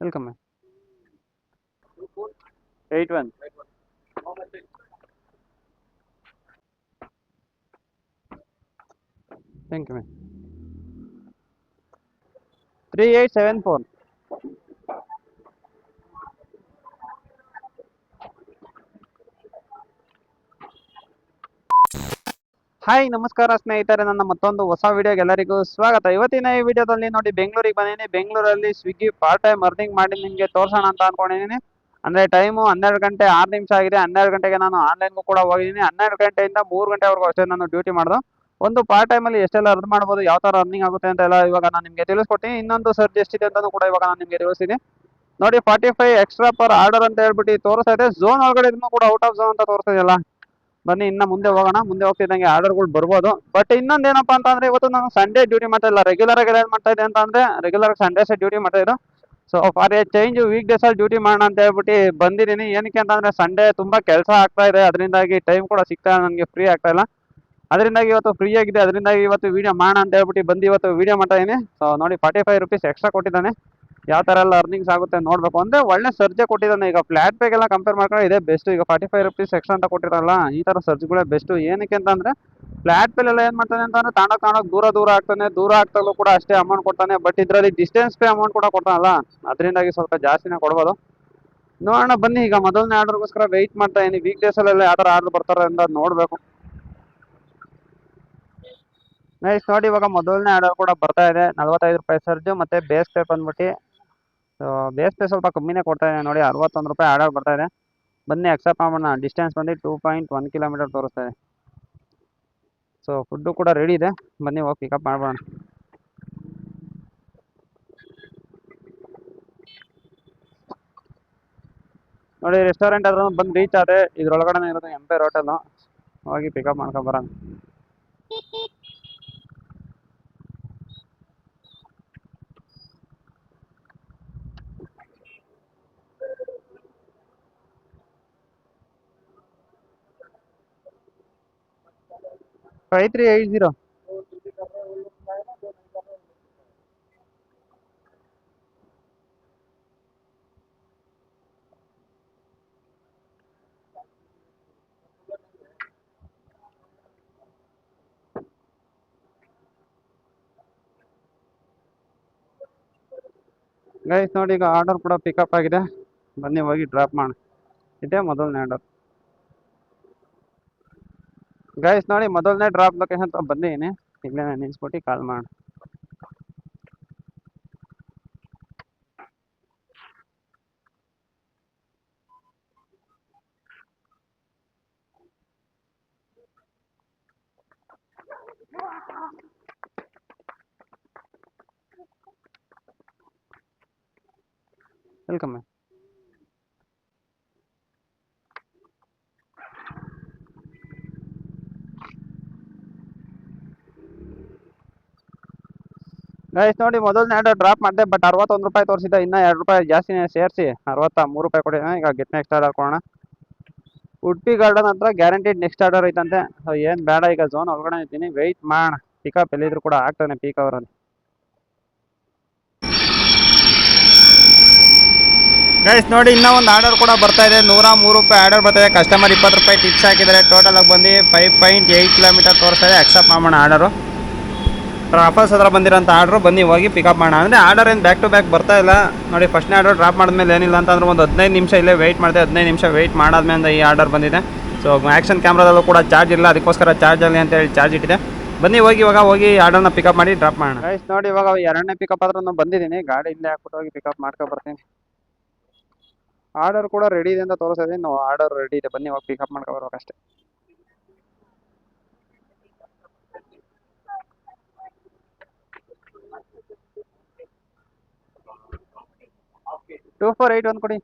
Welcome ma'am. 81. Thank you ma'am. 3874. Hi, ನಮಸ್ಕಾರ ಸ್ನೇಹಿತರೆ. ನನ್ನ ಮತ್ತೊಂದು ಹೊಸ ವಿಡಿಯೋಗೆ ಎಲ್ಲರಿಗೂ ಸ್ವಾಗತ. ಇವತ್ತಿನ ಈ ವಿಡಿಯೋದಲ್ಲಿ ನೋಡಿ ಬೆಂಗಳೂರಿಗೆ ಬಂದಿದ್ದೀನಿ. ಬೆಂಗಳೂರಲ್ಲಿ ಸ್ವಿಗ್ಗಿ ಪಾರ್ಟ್ ಟೈಮ್ ಅರ್ನಿಂಗ್ ಮಾಡಿ ನಿಮಗೆ ತೋರಿಸೋಣ ಅಂತ ಅನ್ಕೊಂಡಿದ್ದೀನಿ. ಅಂದರೆ ಟೈಮು 12 ಗಂಟೆ 6 ನಿಮಿಷ ಆಗಿದೆ. 12 ಗಂಟೆಗೆ ನಾನು ಆನ್ಲೈನ್ಗೂ ಕೂಡ ಹೋಗಿದ್ದೀನಿ. 12 ಗಂಟೆಯಿಂದ 3 ಗಂಟೆವರೆಗೂ ಅಷ್ಟೇ ನಾನು ಡ್ಯೂಟಿ ಮಾಡೋದು. ಒಂದು ಪಾರ್ಟ್ ಟೈಮಲ್ಲಿ ಎಷ್ಟೆಲ್ಲ ಅರ್ನ್ ಮಾಡ್ಬೋದು, ಯಾವ ಥರ ಅರ್ನಿಂಗ್ ಆಗುತ್ತೆ ಅಂತ ಎಲ್ಲ ಇವಾಗ ನಾನು ನಿಮಗೆ ತಿಳಿಸ್ಕೊಡ್ತೀನಿ. ಇನ್ನೊಂದು ಸರ್ಜ್ ಎಷ್ಟಿದೆ ಅಂತಲೂ ಕೂಡ ಇವಾಗ ನಾನು ನಿಮಗೆ ತಿಳಿಸ್ತೀನಿ. ನೋಡಿ 45 ಎಕ್ಸ್ಟ್ರಾ ಪರ್ ಆರ್ಡರ್ ಅಂತ ಹೇಳ್ಬಿಟ್ಟು ತೋರಿಸ್ತಾ ಇದೆ. ಝೋನ್ ಒಳಗಡೆ ಇದನ್ನು ಕೂಡ ಔಟ್ ಆಫ್ ಝೋನ್ ಅಂತ ತೋರಿಸ್ತಾ ಇದೆಯಲ್ಲ. ಬನ್ನಿ ಇನ್ನು ಮುಂದೆ ಹೋಗೋಣ. ಮುಂದೆ ಹೋಗ್ತಿದ್ದಂಗೆ ಆರ್ಡರ್ಗಳು ಬರ್ಬೋದು. ಬಟ್ ಇನ್ನೊಂದೇನಪ್ಪ ಅಂತಂದ್ರೆ ಇವತ್ತು ನಾನು ಸಂಡೇ ಡ್ಯೂಟಿ ಮಾಡ್ತಾ ಇಲ್ಲ. ರೆಗ್ಯುಲರ್ ಆಗಿ ಏನು ಮಾಡ್ತಾ ಇದೆ ಅಂತ ಅಂದ್ರೆ ರೆಗ್ಯುಲರ್ ಸಂಡೇಸ್ ಡ್ಯೂಟಿ ಮಾಡ್ತಾ ಇದ್ದು. So for A change week days ಅಲ್ಲಿ ಡ್ಯೂಟಿ ಮಾಡೋಣ ಅಂತ ಹೇಳ್ಬಿಟ್ಟು ಬಂದಿದ್ದೀನಿ. ಏನಕ್ಕೆ ಅಂತಂದ್ರೆ ಸಂಡೇ ತುಂಬಾ ಕೆಲಸ ಆಗ್ತಾ ಇದೆ. ಅದರಿಂದಾಗಿ ಟೈಮ್ ಕೂಡ ಸಿಗ್ತಾ ಇಲ್ಲ, ನನಗೆ ಫ್ರೀ ಆಗ್ತಾ ಇಲ್ಲ. ಅದರಿಂದಾಗಿ ಇವತ್ತು ಫ್ರೀ ಆಗಿದೆ. ಅದರಿಂದಾಗಿ ಇವತ್ತು ವಿಡಿಯೋ ಮಾಡೋಣ ಅಂತ ಹೇಳ್ಬಿಟ್ಟು ಬಂದು ಇವತ್ತು ವಿಡಿಯೋ ಮಾಡ್ತಾ ಇದೀನಿ. ಸೊ ನೋಡಿ 45 ರೂಪೀಸ್ ಎಕ್ಸ್ಟ್ರಾ ಕೊಟ್ಟಿದ್ದಾನೆ. ಯಾವ ಥರ ಎಲ್ಲ ಅರ್ನಿಂಗ್ಸ್ ಆಗುತ್ತೆ ನೋಡಬೇಕು. ಅಂದರೆ ಒಳ್ಳೆ ಸರ್ಜೆ ಕೊಟ್ಟಿದ್ದಾನೆ. ಈಗ ಫ್ಲಾಟ್ ಪೇಗೆಲ್ಲ ಕಂಪೇರ್ ಮಾಡ್ಕೊಂಡ್ರೆ ಇದೇ ಬೆಸ್ಟ್. ಈಗ 45 ರೂಪೀಸ್ ಎಕ್ಸ್ಟ್ರಾ ಅಂತ ಕೊಟ್ಟಿರಲ್ಲ, ಈ ಥರ ಸರ್ಜ್ಗಳೇ ಬೆಸ್ಟು. ಏನಕ್ಕೆ ಅಂತಂದರೆ ಫ್ಲಾಟ್ ಪೇಲೆಲ್ಲ ಏನು ಮಾಡ್ತಾನೆ ಅಂತಂದರೆ ತಾಣಕ್ಕೆ ದೂರ ಆಗ್ತಾನೆ. ದೂರ ಆಗ್ತಾಗಲೂ ಕೂಡ ಅಷ್ಟೇ ಅಮೌಂಟ್ ಕೊಡ್ತಾನೆ. ಬಟ್ ಇದರಲ್ಲಿ ಡಿಸ್ಟೆನ್ಸ್ ಪೇ ಅಮೌಂಟ್ ಕೂಡ ಕೊಡ್ತಾನಲ್ಲ, ಅದರಿಂದಾಗಿ ಸ್ವಲ್ಪ ಜಾಸ್ತಿನೇ ಕೊಡ್ಬೋದು. ನೋಡೋಣ ಬನ್ನಿ. ಈಗ ಮೊದಲನೇ ಆರ್ಡರ್ಗೋಸ್ಕರ ವೆಯ್ಟ್ ಮಾಡ್ತಾ ಇದೀನಿ. ವೀಕ್ ಡೇಸಲ್ಲೆಲ್ಲ ಯಾವ ಥರ ಆರ್ಡರ್ ಬರ್ತಾರೆ ಅಂತ ನೋಡಬೇಕು. ನೈಸ್. ನೋಡಿ ಇವಾಗ ಮೊದಲನೇ ಆರ್ಡರ್ ಕೂಡ ಬರ್ತಾ ಇದೆ. 45 ರೂಪಾಯಿ ಸರ್ಜು ಮತ್ತು ಬೇಸ್ ಪೇ ಬಂದ್ಬಿಟ್ಟು. ಸೊ ಬೇಸ್ ಪೇ ಸ್ವಲ್ಪ ಕಮ್ಮಿನೇ ಕೊಡ್ತಾ ಇದೆ. ನೋಡಿ 61 ರೂಪಾಯಿ ಆರ್ಡರ್ ಬರ್ತಾ ಇದೆ. ಬನ್ನಿ ಅಕ್ಸೆಪ್ಟ್ ಮಾಡೋಣ. ಡಿಸ್ಟೆನ್ಸ್ ಬಂದು 2.1 ಕಿಲೋಮೀಟರ್ ತೋರಿಸ್ತಾ ಇದೆ. ಸೊ ಫುಡ್ಡು ಕೂಡ ರೆಡಿ ಇದೆ. ಬನ್ನಿ ಹೋಗಿ ಪಿಕಪ್ ಮಾಡ್ಬೋಣ. ನೋಡಿ ರೆಸ್ಟೋರೆಂಟ್ ಆದ್ರೂ ಬಂದು ರೀಚ್ ಆದರೆ ಇದ್ರೊಳಗಡೆ ಇರೋದು ಎಂಪೈರ್ ಹೋಟೆಲು. ಹೋಗಿ ಪಿಕಪ್ ಮಾಡ್ಕೊಂಬರೋಣ. ಫೈವ್ 380. ಗೈಸ್ ನೋಡಿ ಈಗ ಆರ್ಡರ್ ಕೂಡ ಪಿಕಪ್ ಆಗಿದೆ. ಬನ್ನಿ ಹೋಗಿ ಡ್ರಾಪ್ ಮಾಡೋಣ. ಇದೇ ಮೊದಲನೇ ಆರ್ಡರ್. ಗೈಸ್ ನೋಡಿ ಮೊದಲನೇ ಡ್ರಾಪ್ ಲೊಕೇಶನ್ ಬಂದಿದ್ದೀನಿ. ಇಲ್ಲೇ ನಿಲ್ಸ್ಬಿಟ್ಟು ಕಾಲ್ ಮಾಡೋಣ. Welcome ma'am. ಗೈಸ್ ನೋಡಿ ಮೊದಲನೇ ಆರ್ಡರ್ ಡ್ರಾಪ್ ಮಾಡಿದೆ. ಬಟ್ 61 ರೂಪಾಯಿ ತೋರಿಸಿದ್ದೆ. ಇನ್ನೂ 2 ರೂಪಾಯಿ ಜಾಸ್ತಿನೇ ಸೇರಿಸಿ 63 ರೂಪಾಯಿ ಕೊಟ್ಟಿದ್ದಾನೆ. ಈಗ ಗೆಟ್ ನೆಕ್ಸ್ಟ್ ಆರ್ಡರ್ ಕೊಡೋಣ. ಉಡುಪಿ ಗಾರ್ಡನ್ ಹತ್ರ ಗ್ಯಾರಂಟಿಡ್ ನೆಕ್ಸ್ಟ್ ಆರ್ಡರ್ ಐತಂತೆ. ಸೊ ಏನು ಬೇಡ, ಈಗ ಝೋನ್ ಒಳಗಡೆ ಇದ್ದೀನಿ. ವೆಯ್ಟ್ ಮಾಡೋಣ. ಪಿಕಪ್ ಎಲ್ಲಿದ್ರು ಕೂಡ ಆಗ್ತಾನೆ ಪೀಕ್ ಅವರಲ್ಲಿ. ಗೈಸ್ ನೋಡಿ ಇನ್ನೂ ಒಂದು ಆರ್ಡರ್ ಕೂಡ ಬರ್ತಾ ಇದೆ. 103 ರೂಪಾಯಿ ಆರ್ಡರ್ ಬರ್ತಾ ಇದೆ. ಕಸ್ಟಮರ್ 20 ರೂಪಾಯಿ ಟಿಪ್ಸ್ ಹಾಕಿದ್ದಾರೆ. ಟೋಟಲ್ ಆಗಿ ಬಂದು 5.8 ಕಿಲೋಮೀಟರ್ ತೋರಿಸ್ತಾ ಇದೆ. ಅಕ್ಸೆಪ್ಟ್ ಮಾಡೋಣ ಆರ್ಡರು. ಟ್ರಾಫಲ್ಸ್ ಹತ್ರ ಬಂದಿರೋಂಥ ಆರ್ಡ್ರು. ಬನ್ನಿ ಹೋಗಿ ಪಿಕಪ್ ಮಾಡೋಣ. ಅಂದರೆ ಆರ್ಡರ್ ಏನು ಬ್ಯಾಕ್ ಟು ಬ್ಯಾಕ್ ಬರ್ತಾ ಇಲ್ಲ. ನೋಡಿ ಫಸ್ಟ್ನೇ ಆರ್ಡರ್ ಡ್ರಾಪ್ ಮಾಡಿದ್ಮೇಲೆ ಏನಿಲ್ಲ ಅಂತಂದ್ರೆ ಒಂದು 15 ನಿಮಿಷ ಇಲ್ಲೇ ವೆಯ್ಟ್ ಮಾಡಿದೆ. 15 ನಿಮಿಷ ವೆಯ್ಟ್ ಮಾಡಾದ್ಮೇಲೆ ಈ ಆರ್ಡರ್ ಬಂದಿದೆ. ಸೊ ಆ್ಯಕ್ಷನ್ ಕ್ಯಾಮ್ರಾದಲ್ಲೂ ಕೂಡ ಚಾರ್ಜ್ ಇಲ್ಲ, ಅದಕ್ಕೋಸ್ಕರ ಚಾರ್ಜಲ್ಲಿ ಅಂತೇಳಿ ಚಾರ್ಜ್ ಇಟ್ಟಿದೆ. ಬನ್ನಿ ಇವಾಗ ಹೋಗಿ ಆರ್ಡರ್ನ ಪಿಕಪ್ ಮಾಡಿ ಡ್ರಾಪ್ ಮಾಡೋಣ. ಗೈಸ್ ನೋಡಿ ಇವಾಗ ಎರಡನೇ ಪಿಕಪ್ ಆದ್ರೂ ಬಂದಿದ್ದೀನಿ. ಗಾಡಿ ಇಲ್ಲೇ ಹಾಕ್ಬಿಟ್ಟು ಹೋಗಿ ಪಿಕಪ್ ಮಾಡ್ಕೊ ಬರ್ತೀನಿ. ಆರ್ಡರ್ ಕೂಡ ರೆಡಿ ಇದೆ ಅಂತ ತೋರಿಸ್ತಾ ಇದೀನಿ. ಆರ್ಡರ್ ರೆಡಿ ಇದೆ. ಬನ್ನಿ ಹೋಗಿ ಪಿಕಪ್ ಮಾಡ್ಕೊ ಬರ್ಬೇಕಷ್ಟೇ. ಟೂ 481 ಕೊಡಿ.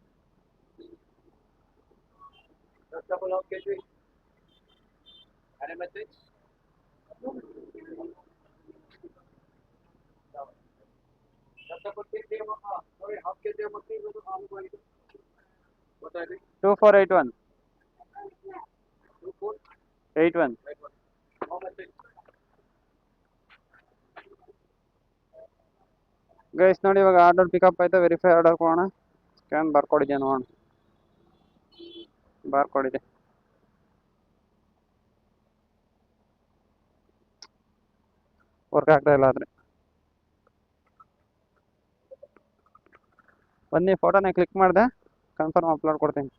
ಟೂ 481. 81. ಗೈಸ್ ನೋಡಿ ಇವಾಗ ಆರ್ಡರ್ ಪಿಕಪ್ ಆಯ್ತು, ವೆರಿಫೈ ಆರ್ಡರ್ ಕೊಡೋಣ. ಸ್ಕ್ಯಾನ್ ಬರ್ಕೊಡಿದ್ಯಾ ನೋಡೋಣ. ಬರ್ಕೊಡಿದೆ. ವರ್ಕ್ ಆಗ್ತಾ ಇಲ್ಲ ಆದರೆ ಬನ್ನಿ, ಫೋಟೋನ ಕ್ಲಿಕ್ ಮಾಡಿದೆ, ಕನ್ಫರ್ಮ್ ಅಪ್ಲೋಡ್ ಕೊಡ್ತೀನಿ.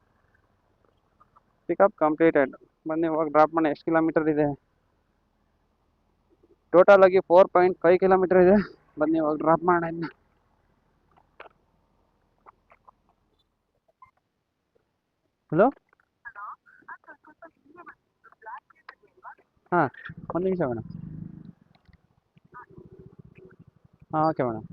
Pickup completed. ಬನ್ನಿ ಹೋಗಿ ಡ್ರಾಪ್ ಮಾಡಿ. ಎಷ್ಟು ಕಿಲೋಮೀಟರ್ ಇದೆ? ಟೋಟಲ್ ಆಗಿ 4.5 ಕಿಲೋಮೀಟರ್ ಇದೆ. ಬನ್ನಿ ಹೋಗಿ ಡ್ರಾಪ್ ಮಾಡೋಣ ಇನ್ನು. ಹಲೋ, ಹಾಂ, ಒಂದು ನಿಮಿಷ ಮೇಡಮ್. ಹಾಂ, okay madam.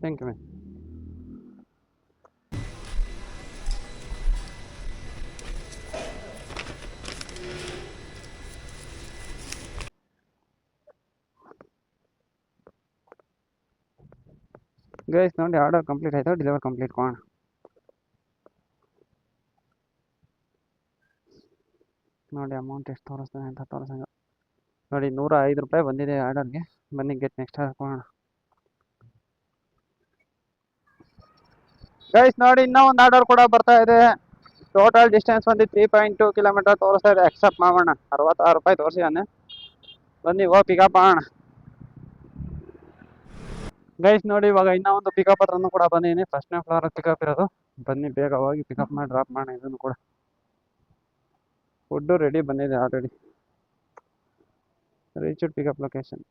Thank you ma'am. Guys ನೋಡಿ ಆರ್ಡರ್ ಕಂಪ್ಲೀಟ್ ಆಯಿತು, ಡೆಲಿವರ್ ಕಂಪ್ಲೀಟ್ ಕೊಡೋಣ. ನೋಡಿ ಅಮೌಂಟ್ ಎಷ್ಟು ತೋರಿಸ್ತದೆ ಅಂತ ತೋರಿಸಂಗ. ನೋಡಿ 105 ರೂಪಾಯಿ ಬಂದಿದೆ ಆರ್ಡರ್ಗೆ. ಬನ್ನಿ ಗೆಟ್ ನೆಕ್ಸ್ಟ್ ಆರ್ಡರ್ ಕೊಡೋಣ. ಗೈಸ್ ನೋಡಿ ಇನ್ನೂ ಒಂದು ಆರ್ಡರ್ ಕೂಡ ಬರ್ತಾ ಇದೆ. ಟೋಟಲ್ ಡಿಸ್ಟೆನ್ಸ್ ಬಂದು 3.2 ಕಿಲೋಮೀಟರ್ ತೋರಿಸ್ತಾ ಇದೆ. ಅಕ್ಸೆಪ್ಟ್ ಮಾಡೋಣ. 66 ರೂಪಾಯಿ ತೋರಿಸಿದ್ದಾನೆ. ಬನ್ನಿ ಹೋಗಿ ಪಿಕಪ್ ಮಾಡೋಣ. ಗೈಸ್ ನೋಡಿ ಇವಾಗ ಇನ್ನೂ ಒಂದು ಪಿಕಪ್ ಹತ್ರನೂ ಕೂಡ ಬಂದಿದ್ದೀನಿ. ಫಸ್ಟ್ನೇ ಫ್ಲೋರ್ ಪಿಕಪ್ ಇರೋದು. ಬನ್ನಿ ಬೇಗ ಹೋಗಿ ಪಿಕಪ್ ಮಾಡಿ ಡ್ರಾಪ್ ಮಾಡೋಣ. ಇದನ್ನು ಕೂಡ ಫುಡ್ಡು ರೆಡಿ ಬಂದಿದೆ already. Reach pickup location.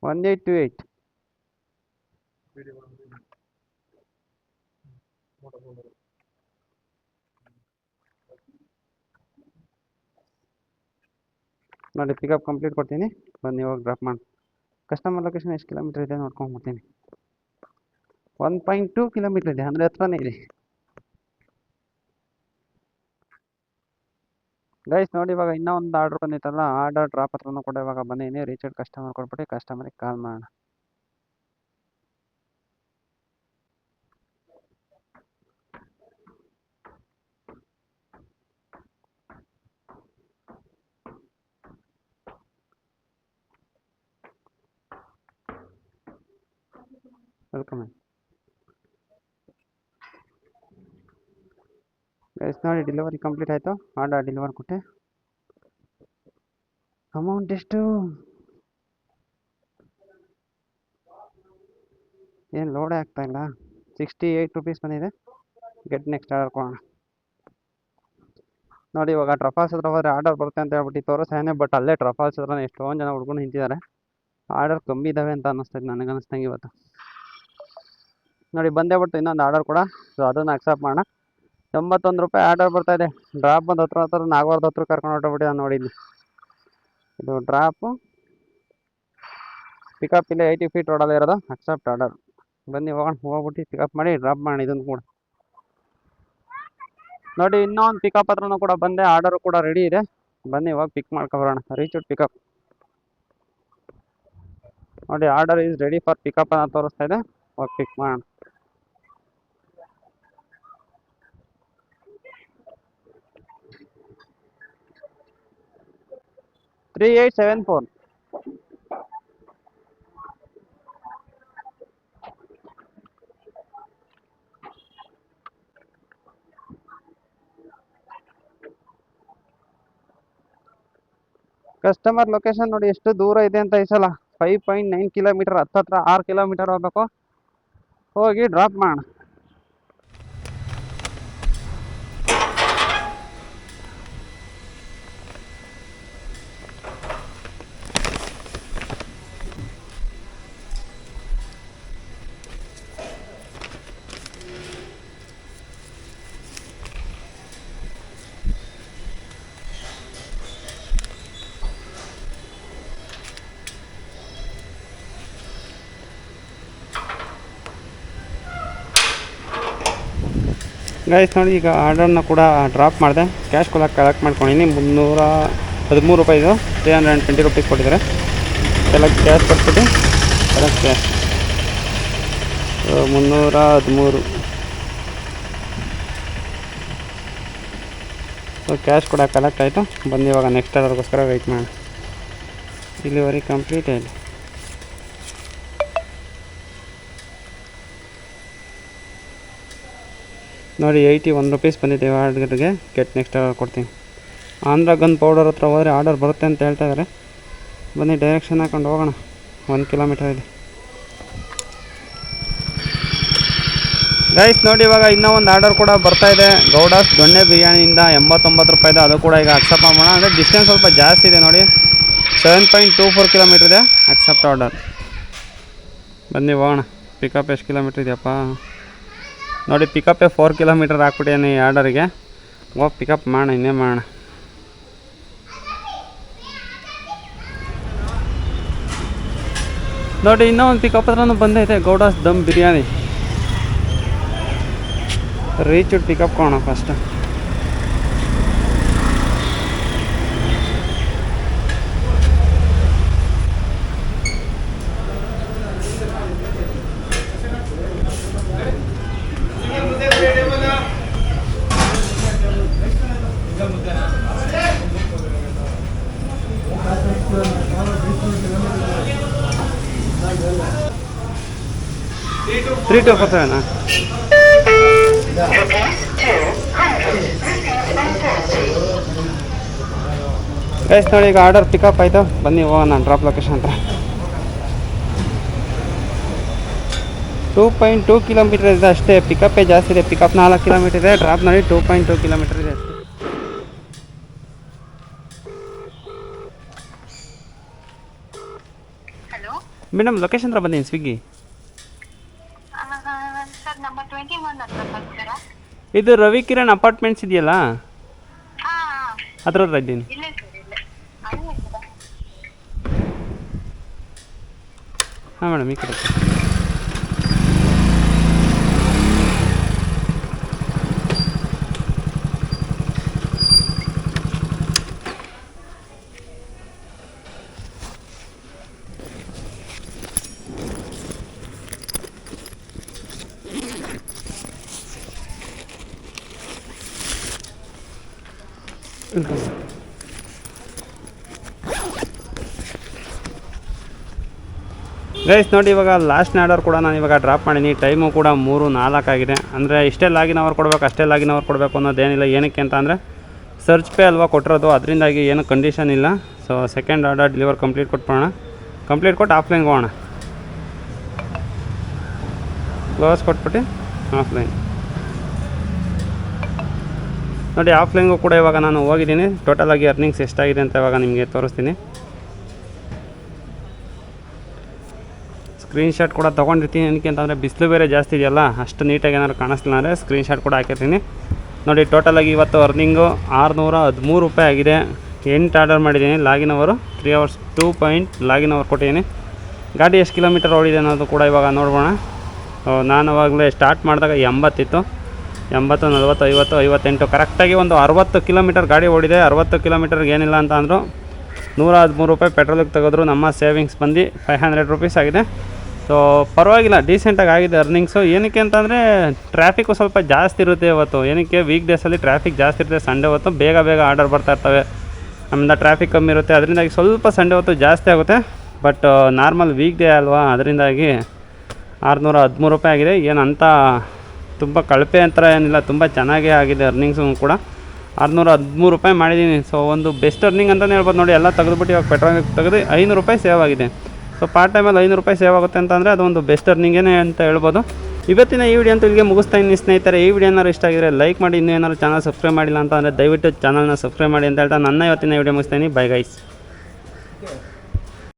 One 1828. ನೋಡಿ ಪಿಕಪ್ ಕಂಪ್ಲೀಟ್ ಕೊಡ್ತೀನಿ. ಬನ್ನಿ ಹೋಗಿ ಡ್ರಾಪ್ ಮಾಡಿ. ಕಸ್ಟಮರ್ ಲೊಕೇಶನ್ ಎಷ್ಟು ಕಿಲೋಮೀಟರ್ ಇದೆ ನೋಡ್ಕೊಂಡ್ಬಿಡ್ತೀನಿ. 1.2 ಕಿಲೋಮೀಟರ್ ಇದೆ, ಅಂದರೆ ಹತ್ರನೇ ಇದೆ. ಗೈಸ್ ನೋಡಿ ಇವಾಗ ಇನ್ನೂ ಒಂದು ಆರ್ಡರ್ ಬಂದಿತ್ತಲ್ಲ, ಆರ್ಡರ್ ಡ್ರಾಪ್ ಹತ್ರನೂ ಕೂಡ ಇವಾಗ ಬಂದಿದ್ದೀನಿ. ರೀಚೆಡ್ ಕಸ್ಟಮರ್ ಕೊಟ್ಬಿಟ್ಟು ಕಸ್ಟಮರಿಗೆ ಕಾಲ್ ಮಾಡೋಣ. ವೆಲ್ಕಮ್. ಗೈಸ್ ನೋಡಿ ಡೆಲಿವರಿ ಕಂಪ್ಲೀಟ್ ಆಯಿತು. ಆರ್ಡರ್ ಡೆಲಿವರ್ ಕೊಟ್ಟೆ. ಅಮೌಂಟ್ ಎಷ್ಟು? ಏನು ಲೋಡೇ ಆಗ್ತಾ ಇಲ್ಲ. 68 ರೂಪೀಸ್ ಬಂದಿದೆ. ಗೆಟ್ ನೆಕ್ಸ್ಟ್ ಆರ್ಡರ್ ಕೊಡೋಣ. ನೋಡಿ ಇವಾಗ ಟ್ರಫಾಲ್ಸ್ ಹತ್ರ ಹೋದರೆ ಆರ್ಡರ್ ಬರುತ್ತೆ ಅಂತ ಹೇಳ್ಬಿಟ್ಟು ತೋರಿಸ್ತಾನೆ. ಬಟ್ ಅಲ್ಲೇ ಟ್ರಫಾಲ್ಸ್ ಹತ್ರ ಎಷ್ಟೊಂದು ಜನ ಹುಡ್ಕೊಂಡು ನಿಂತಿದ್ದಾರೆ. ಆರ್ಡರ್ ಕಮ್ಮಿ ಇದ್ದಾವೆ ಅಂತ ಅನ್ನಿಸ್ತೈತೆ ನನಗೆ ಅನ್ನಿಸ್ತಂಗೆ ಇವತ್ತು. ನೋಡಿ ಬಂದೇ ಬಿಟ್ಟು ಇನ್ನೊಂದು ಆರ್ಡರ್ ಕೂಡ. ಸೊ ಅದನ್ನು ಅಕ್ಸೆಪ್ಟ್ ಮಾಡೋಣ. 91 ರೂಪಾಯಿ ಆರ್ಡರ್ ಬರ್ತಾ ಇದೆ. ಡ್ರಾಪ್ ಬಂದು ಹತ್ರ ನಾಗವಾರದ ಹತ್ರ ಕರ್ಕೊಂಡು ಹೊರಟೋಗ್ಬಿಟ್ಟು ನೋಡಿ ಇಲ್ಲಿ. ಇದು ಡ್ರಾಪು ಪಿಕಪ್ ಇಲ್ಲ 80 ಫೀಟ್ ರೋಡಲ್ಲಿ ಇರೋದು. Accept order. ಬನ್ನಿ ಹೋಗೋಣ. ಹೋಗ್ಬಿಟ್ಟು ಪಿಕಪ್ ಮಾಡಿ ಡ್ರಾಪ್ ಮಾಡಿ ಇದನ್ನು ಕೂಡ. ನೋಡಿ ಇನ್ನೊಂದು ಪಿಕಪ್ ಹತ್ರನೂ ಕೂಡ ಬಂದೆ. ಆರ್ಡರು ಕೂಡ ರೆಡಿ ಇದೆ. ಬನ್ನಿ ಹೋಗಿ ಪಿಕ್ ಮಾಡ್ಕೊಬರೋಣ. Reach pickup. ನೋಡಿ order is ready for pickup ಅಂತ ತೋರಿಸ್ತಾ ಇದೆ. ಹೋಗಿ ಪಿಕ್ ಮಾಡೋಣ. ತ್ರೀ 3874. ಕಸ್ಟಮರ್ ಲೊಕೇಶನ್ ನೋಡಿ ಎಷ್ಟು ದೂರ ಇದೆ ಅಂತ ಈ ಸಲ 5.9 ಕಿಲೋಮೀಟರ್, ಹತ್ತತ್ರ 6 ಕಿಲೋಮೀಟರ್ ಹೋಗ್ಬೇಕು. ಹೋಗಿ ಡ್ರಾಪ್ ಮಾಡೋಣ. ಗೈಸ್ ನೋಡಿ, ಈಗ ಆರ್ಡರ್ನ ಕೂಡ ಡ್ರಾಪ್ ಮಾಡಿದೆ. ಕ್ಯಾಶ್ ಕೂಡ ಕಲೆಕ್ಟ್ ಮಾಡ್ಕೊಂಡಿನಿ. 313 ರೂಪಾಯಿದು 320 ರೂಪೀಸ್ ಕೊಟ್ಟಿದ್ದಾರೆ. ಎಲ್ಲ ಕ್ಯಾಶ್ ಕೊಟ್ಬಿಟ್ಟು ಎಲ್ಲ ಕ್ಯಾಶ್ 313. ಸೊ ಕ್ಯಾಶ್ ಕೂಡ ಕಲೆಕ್ಟ್ ಆಯಿತು. ಬಂದು ಇವಾಗ ನೆಕ್ಸ್ಟ್ ಆರ್ಡರ್ಗೋಸ್ಕರ ವೆಯ್ಟ್ ಮಾಡೋಣ. ಡೆಲಿವರಿ ಕಂಪ್ಲೀಟ್ ಆಯಿತು. ನೋಡಿ 81 ರೂಪೀಸ್ ಬಂದಿದೆ ಆರ್ಡರ್ಗೆ. ಗೆಟ್ ನೆಕ್ಸ್ಟ್ ಆರ್ಡರ್ ಕೊಡ್ತೀನಿ. ಆಂಧ್ರ ಗನ್ ಪೌಡರ್ ಹತ್ರ ಹೋದರೆ ಆರ್ಡರ್ ಬರುತ್ತೆ ಅಂತ ಹೇಳ್ತಾ ಇದ್ದಾರೆ. ಬನ್ನಿ ಡೈರೆಕ್ಷನ್ ಹಾಕೊಂಡು ಹೋಗೋಣ. 1 ಕಿಲೋಮೀಟರ್ ಇದೆ ಗೈಸ್. ನೋಡಿ ಇವಾಗ ಇನ್ನೂ ಒಂದು ಆರ್ಡರ್ ಕೂಡ ಬರ್ತಾಯಿದೆ. ಗೌಡಾಸ್ ದೊಣ್ಣೆ ಬಿರಿಯಾನಿಯಿಂದ 89 ರೂಪಾಯಿದು. ಅದು ಕೂಡ ಈಗ ಅಕ್ಸೆಪ್ಟ್ ಮಾಡೋಣ. ಅಂದರೆ ಡಿಸ್ಟೆನ್ಸ್ ಸ್ವಲ್ಪ ಜಾಸ್ತಿ ಇದೆ ನೋಡಿ. 7.24 ಕಿಲೋಮೀಟ್ರ್ ಇದೆ. Accept order. ಬನ್ನಿ ಹೋಗೋಣ. ಪಿಕಪ್ ಎಷ್ಟು ಕಿಲೋಮೀಟ್ರ್ ಇದೆಯಪ್ಪ ನೋಡಿ. ಪಿಕಪ್ಪೇ 4 ಕಿಲೋಮೀಟರ್ ಹಾಕ್ಬಿಟ್ಟೇನೆ ಈ ಆರ್ಡರಿಗೆ. ಹೋಗಿ ಪಿಕಪ್ ಮಾಡೋಣ, ಇನ್ನೇ ಮಾಡೋಣ. ನೋಡಿ ಇನ್ನೂ ಒಂದು ಪಿಕಪ್ ಹತ್ರನೂ ಬಂದೈತೆ. ಗೌಡಾಸ್ ದಮ್ ಬಿರಿಯಾನಿ. ರೀಚ್ ಪಿಕಪ್ ಕೊಡೋಣ ಫಸ್ಟ್. ತ್ರೀ ಟು ಕೊಡ್ತೇವೆನಾ ಗೈಸ್? ನೋಡಿ ಈಗ ಆರ್ಡರ್ ಪಿಕಪ್ ಆಯಿತು. ಬನ್ನಿ ಹೋಗೋಣ ಡ್ರಾಪ್ ಲೊಕೇಶನ್ ಹತ್ರ. 2.2 ಕಿಲೋಮೀಟರ್ ಇದೆ ಅಷ್ಟೇ. ಪಿಕಪ್ಪೇ ಜಾಸ್ತಿ ಇದೆ. ಪಿಕಪ್ 4 ಕಿಲೋಮೀಟರ್ ಇದೆ. ಡ್ರಾಪ್ ನೋಡಿ 2.2 ಕಿಲೋಮೀಟರ್ ಇದೆ ಅಷ್ಟೇ. ಮೇಡಮ್ ಲೊಕೇಶನ್ ಹತ್ರ ಬಂದೀನಿ. ಸ್ವಿಗ್ಗಿ ಇದು ರವಿ ಕಿರಣ್ ಅಪಾರ್ಟ್ಮೆಂಟ್ಸ್ ಇದೆಯಲ್ಲ, ಅದ್ರ ಹತ್ರ ಇದ್ದೀನಿ. ಹಾಂ ಮೇಡಮ್, ಈ ಕಡೆ. ಗೈಸ್ ನೋಡಿ ಇವಾಗ ಲಾಸ್ಟ್ ಆರ್ಡರ್ ಕೂಡ ನಾನು ಇವಾಗ ಡ್ರಾಪ್ ಮಾಡೀನಿ. ಟೈಮು ಕೂಡ 3:04 ಆಗಿದೆ. ಅಂದರೆ ಇಷ್ಟೇ ಲಾಗಿನ್ ಅವರ್ ಕೊಡಬೇಕು, ಅಷ್ಟೇ ಲಾಗಿನ್ ಅವರ್ ಕೊಡಬೇಕು ಅನ್ನೋದೇನಿಲ್ಲ. ಏನಕ್ಕೆ ಅಂತ ಅಂದರೆ ಸರ್ಚ್ ಪೇ ಅಲ್ವಾ ಕೊಟ್ಟಿರೋದು, ಅದರಿಂದಾಗಿ ಏನು ಕಂಡೀಷನ್ ಇಲ್ಲ. So second order deliver complete ಕೊಟ್ಬಿಡೋಣ. ಕಂಪ್ಲೀಟ್ ಕೊಟ್ಟು ಆಫ್ಲೈನ್ಗೆ ಹೋಗೋಣ. ಕ್ಲೋಸ್ ಕೊಟ್ಬಿಟ್ಟು ಆಫ್ಲೈನ್ ನೋಡಿ. ಆಫ್ಲೈನ್ಗೂ ಕೂಡ ಇವಾಗ ನಾನು ಹೋಗಿದ್ದೀನಿ. ಟೋಟಲಾಗಿ ಅರ್ನಿಂಗ್ಸ್ ಎಷ್ಟಾಗಿದೆ ಅಂತ ಇವಾಗ ನಿಮಗೆ ತೋರಿಸ್ತೀನಿ. ಸ್ಕ್ರೀನ್ಶಾಟ್ ಕೂಡ ತೊಗೊಂಡಿರ್ತೀನಿ. ಏನಕ್ಕೆ ಅಂತಂದರೆ ಬಿಸಿಲು ಬೇರೆ ಜಾಸ್ತಿ ಇದೆಯಲ್ಲ, ಅಷ್ಟು ನೀಟಾಗಿ ಏನಾದ್ರು ಕಾಣಿಸ್ಲಿಲ್ಲ ಅಂದರೆ ಸ್ಕ್ರೀನ್ಶಾಟ್ ಕೂಡ ಹಾಕಿರ್ತೀನಿ. ನೋಡಿ ಟೋಟಲಾಗಿ ಇವತ್ತು ಅರ್ನಿಂಗು 613 ರೂಪಾಯಿ ಆಗಿದೆ. 8 ಆರ್ಡರ್ ಮಾಡಿದ್ದೀನಿ. ಲಾಗಿನ್ ಅವರು 3 hours 2 ಲಾಗಿನ್ ಅವರ್ ಕೊಟ್ಟಿದ್ದೀನಿ. ಗಾಡಿ ಎಷ್ಟು ಕಿಲೋಮೀಟರ್ ಓಡಿದೆ ಅನ್ನೋದು ಕೂಡ ಇವಾಗ ನೋಡ್ಬೋಣ. ನಾನು ಅವಾಗಲೇ ಸ್ಟಾರ್ಟ್ ಮಾಡಿದಾಗ 80 ಇತ್ತು. 80, 40, 50, 58 ಕರೆಕ್ಟಾಗಿ ಒಂದು 60 ಕಿಲೋಮೀಟರ್ ಗಾಡಿ ಓಡಿದೆ. 60 ಕಿಲೋಮೀಟರ್ಗೆ ಏನಿಲ್ಲ ಅಂತ ಅಂದರು 113 ರೂಪಾಯಿ ಪೆಟ್ರೋಲಿಗೆ ತೆಗೆದ್ರು. ನಮ್ಮ ಸೇವಿಂಗ್ಸ್ ಬಂದು 500 ರೂಪೀಸ್ ಆಗಿದೆ. ಸೊ ಪರವಾಗಿಲ್ಲ, ಡೀಸೆಂಟಾಗಿ ಆಗಿದೆ ಅರ್ನಿಂಗ್ಸು. ಏನಕ್ಕೆ ಅಂತಂದರೆ ಟ್ರಾಫಿಕ್ಕು ಸ್ವಲ್ಪ ಜಾಸ್ತಿ ಇರುತ್ತೆ ಇವತ್ತು. ಏನಕ್ಕೆ ವೀಕ್ ಡೇಸಲ್ಲಿ ಟ್ರಾಫಿಕ್ ಜಾಸ್ತಿ ಇರುತ್ತೆ. ಸಂಡೇ ಹೊತ್ತು ಬೇಗ ಆರ್ಡರ್ ಬರ್ತಾಯಿರ್ತವೆ. ನಮ್ಮಿಂದ ಟ್ರಾಫಿಕ್ ಕಮ್ಮಿ ಇರುತ್ತೆ. ಅದರಿಂದಾಗಿ ಸ್ವಲ್ಪ ಸಂಡೇ ಹೊತ್ತು ಜಾಸ್ತಿ ಆಗುತ್ತೆ. ಬಟ್ ನಾರ್ಮಲ್ ವೀಕ್ ಡೇ ಅಲ್ವಾ, ಅದರಿಂದಾಗಿ 613 ರೂಪಾಯಿ ಆಗಿದೆ. ಏನಂತ ತುಂಬ ಕಳಪೆ ಅಂತ ಏನಿಲ್ಲ, ತುಂಬ ಚೆನ್ನಾಗೇ ಆಗಿದೆ ಅರ್ನಿಂಗ್ಸು ಕೂಡ. 613 ರೂಪಾಯಿ ಮಾಡಿದ್ದೀನಿ. ಸೊ ಒಂದು ಬೆಸ್ಟ್ ಅರ್ನಿಂಗ್ ಅಂತಲೇ ಹೇಳ್ಬೋದು ನೋಡಿ. ಎಲ್ಲ ತೆಗೆದುಬಿಟ್ಟು ಇವಾಗ ಪೆಟ್ರೋಲ್ ತೆಗೆದು 500 ರೂಪಾಯಿ ಸೇವ್ ಆಗಿದೆ. ಸೊ ಪಾರ್ಟ್ ಟೈಮಲ್ಲಿ 500 ರೂಪಾಯಿ ಸೇವ್ ಆಗುತ್ತೆ ಅಂತಂದರೆ ಅದೊಂದು ಬೆಸ್ಟ್ ಅರ್ನಿಂಗೇ ಅಂತ ಹೇಳ್ಬೋದು. ಇವತ್ತಿನ ಈ ವಿಡಿಯೋ ಅಂತೂ ಇಲ್ಲಿಗೆ ಮುಗಿಸ್ತಾ ಇದ್ದೀನಿ ಸ್ನೇಹಿತರೆ. ಈ ವಿಡಿಯೋ ಏನಾದ್ರು ಇಷ್ಟ ಆಗಿದ್ರೆ ಲೈಕ್ ಮಾಡಿ, ಇನ್ನೂ ಏನಾದ್ರು ಚಾನಲ್ ಸಬ್ಸ್ಕ್ರೈಬ್ ಮಾಡಿಲ್ಲ ಅಂತ ಅಂದರೆ ದಯವಿಟ್ಟು ಚಾನಲ್ನ ಸಬ್ಸ್ಕ್ರೈಬ್ ಮಾಡಿ ಅಂತ ಹೇಳ್ತಾ ನನ್ನ ಇವತ್ತಿನ ವಿಡಿಯೋ ಮುಗಿಸ್ತೀನಿ. Bye guys.